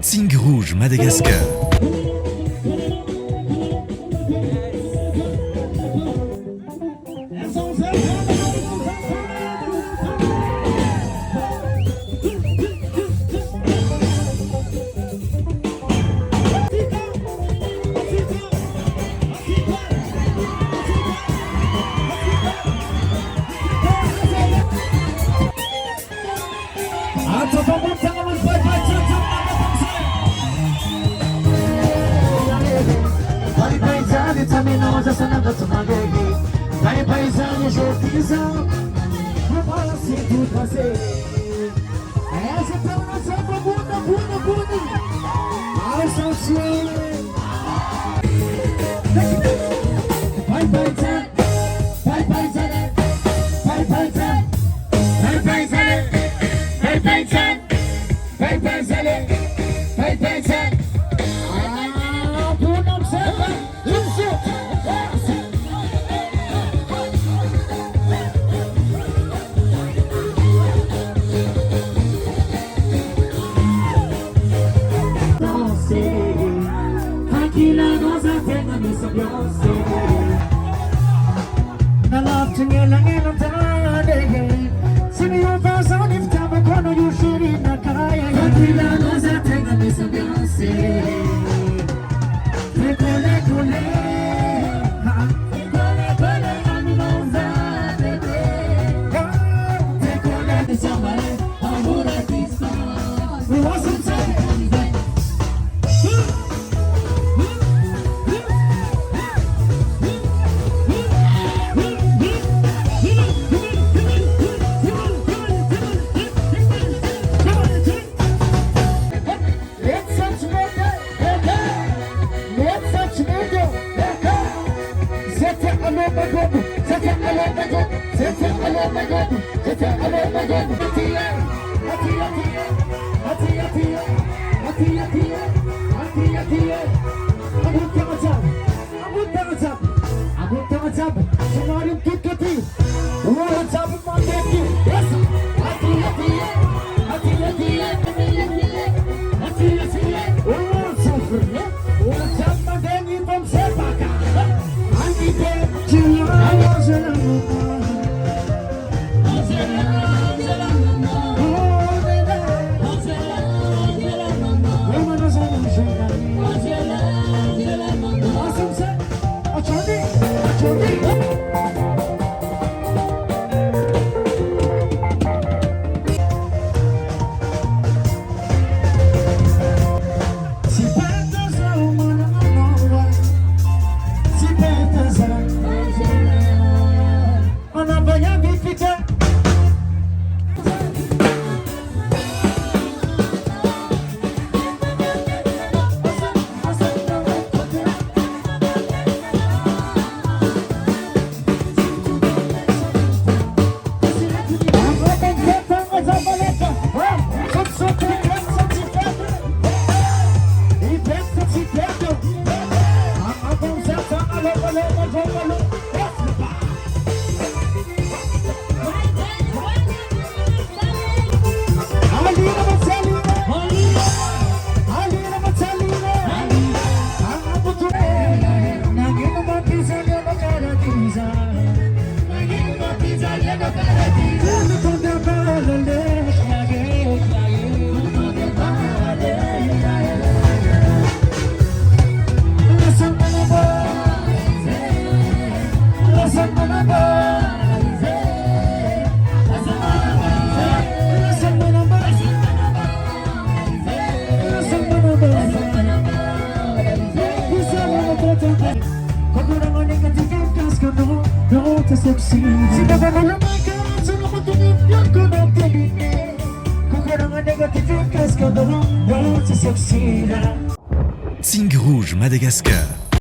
Tigre Rouge Madagascar. Vai paisando, jovizão, vamos assim tudo fazer. Essa tá na sua bunda. Ao saltinho. Vai paisando, vai paisando, vai paisando, vai paisando, vai paisando, vai paisando, vai paisando. Ah, bunda observa, isso. Na love ngela ngela tade sini uva zoni vitama kono yushiri na kaya yakila noza tenga misa byanse kole kole ha kole aminoza bebe kole de samare amura kisa we wasn't saying Tigre Rouge Madagascar.